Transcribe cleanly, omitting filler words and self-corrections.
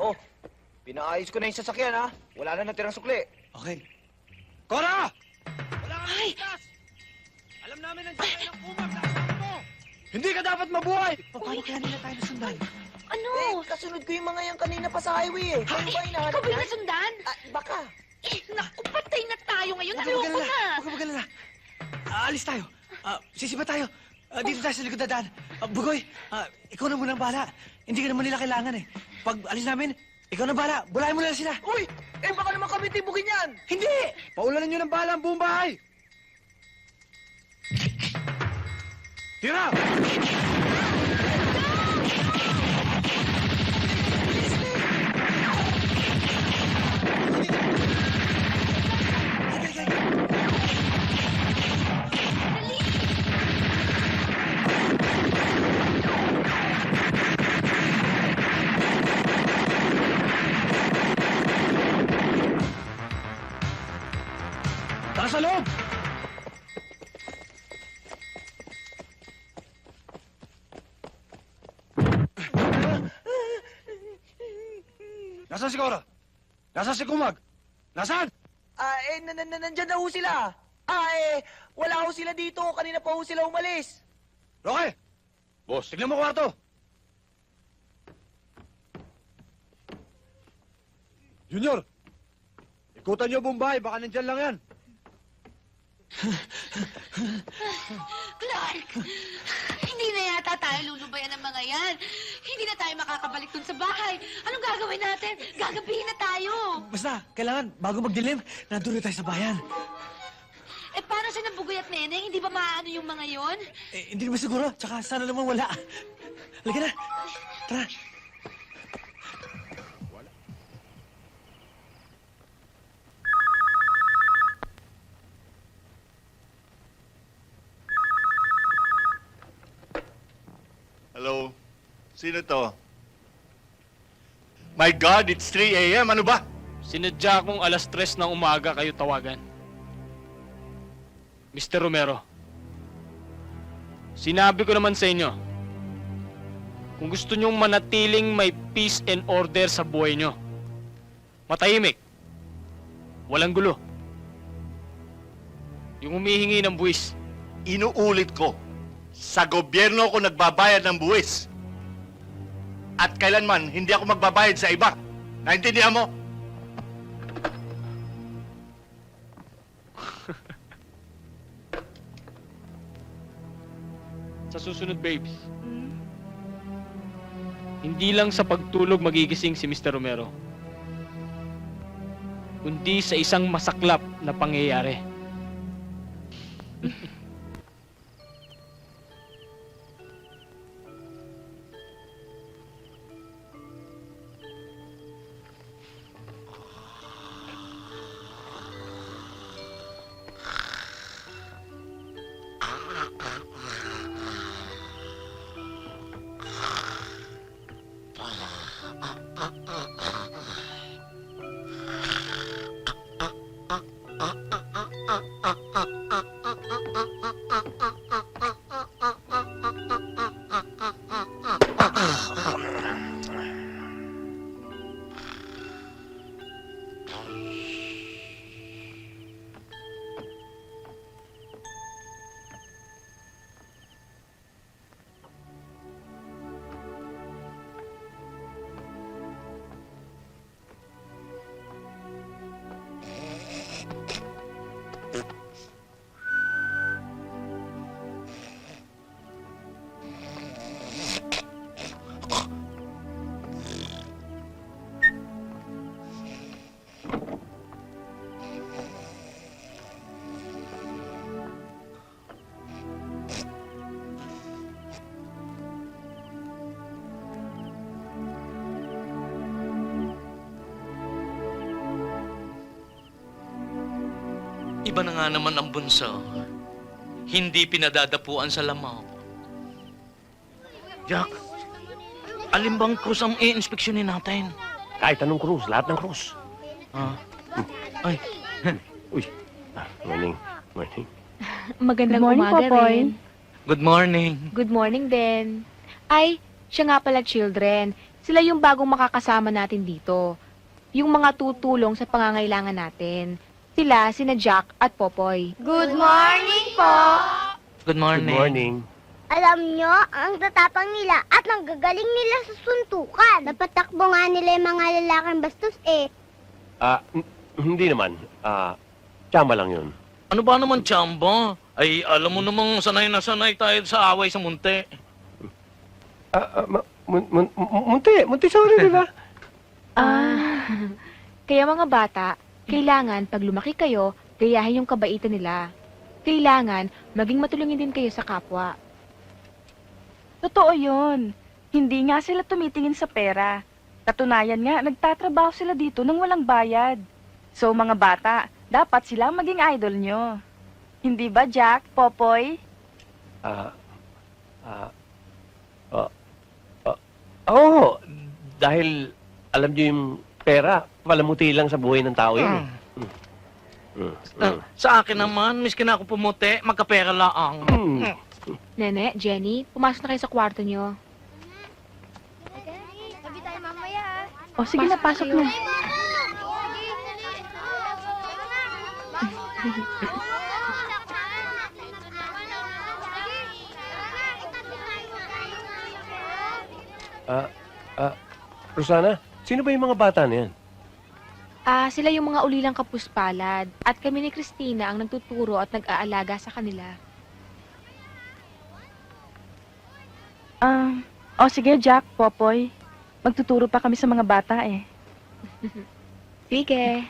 Oh, pinaayos ko na yung sasakyan, ha? Wala na natirang sukli. Okay. Cora! Wala ka na ligtas! Alam namin ang sakay ng kumag na kasama mo! Hindi ka dapat mabuhay! Paano kaya nila tayo nasundan? Ano? Kasunod ko yung mga yan kanina pa sa highway, eh. Ano ba hinahanap Ikaw ba yung yan? nasundan? Baka. Naku, patay na tayo ngayon. Huwag ka Ayoko magalala. na. Huwag ka magalala. Alis tayo. Sisiba tayo. Dito tayo sa likod na daan. Bugoy, ikaw na muna ang bahala. Hindi ka naman nila kailangan eh. Pag alis namin, ikaw na bahala. Bulayan mo na lang sila. Uy! Baka naman kami tibugin yan! Hindi! Paulanan nyo ng bala ang buong bahay! Tira! Tara sa loob! Nasaan si Cora? Nasaan si Kumag? Nasaan? Nandyan na ho sila. Wala ho sila dito. Kanina pa ho sila umalis. Roque! Boss, Tignan mo kwarto! Junior! Ikutan niyo buong bahay, baka nandyan lang yan. Clark! Hindi na yata tayo lulubayan ng mga yan. Hindi na tayo makakabalik dun sa bahay. Anong gagawin natin? Gagabihin na tayo. Basta, kailangan, bago magdilim, nandun tayo sa bayan. Paano si Nabugoy at Neneng? Hindi ba maano yung mga yon? Hindi naman siguro, tsaka sana naman wala. Halika na, tara. hello? Sino to? My God, it's 3 a.m. Ano ba? Sinadya kong alas 3 ng umaga kayo tawagan. Mr. Romero, sinabi ko naman sa inyo, kung gusto nyong manatiling may peace and order sa buhay nyo, matahimik, walang gulo. Yung humihingi ng buwis, Inuulit ko, sa gobyerno ko nagbabayad ng buwis. At kailanman, hindi ako magbabayad sa iba. Naintindihan mo? sa susunod, babes, hindi lang sa pagtulog magigising si Mr. Romero, kundi sa isang masaklap na pangyayari. Iba na nga naman ang bunso. Hindi pinadadapuan sa lamok. Jack, alin bang krus ang i-inspeksyonin natin? Kahit anong krus, lahat ng krus. Ay, Uy, morning, morning. Magandang Good morning, umaga Popoy. rin. good morning. Good morning din. Ay, siya nga pala, children. Sila yung bagong makakasama natin dito. Yung mga tutulong sa pangangailangan natin. Sila, sina Jack at Popoy. Good morning po! Good Good morning. Alam nyo, ang tatapang nila at ang gagaling nila sa suntukan. Napatakbo nga nila yung mga lalaking bastos eh. Hindi naman. Tsamba lang yun. Ano ba naman, Chamba? Ay, alam mo namang sanay na sanay tayo sa away sa munti. Munti sorry, di ba? Kaya mga bata, kailangan pag lumaki kayo, gayahin yung kabaitan nila. Kailangan maging matulungin din kayo sa kapwa. Totoo yun. Hindi nga sila tumitingin sa pera. Katunayan nga, nagtatrabaho sila dito nang walang bayad. So mga bata, dapat sila ang maging idol nyo. Hindi ba, Jack, Popoy? Oo, dahil alam niyo yung pera, palamuti lang sa buhay ng tao yun. Sa akin naman, miskin ako pumuti, magkapera lang. Nene, Jenny, pumasok na kayo sa kwarto nyo. Sabi tayo mamaya. O sige na, pasok na. Rosana, sino ba yung mga bata na yan? Sila yung mga ulilang kapuspalad. At kami ni Christina ang nagtuturo at nag-aalaga sa kanila. O sige, Jack, Popoy. Magtuturo pa kami sa mga bata eh. Sige.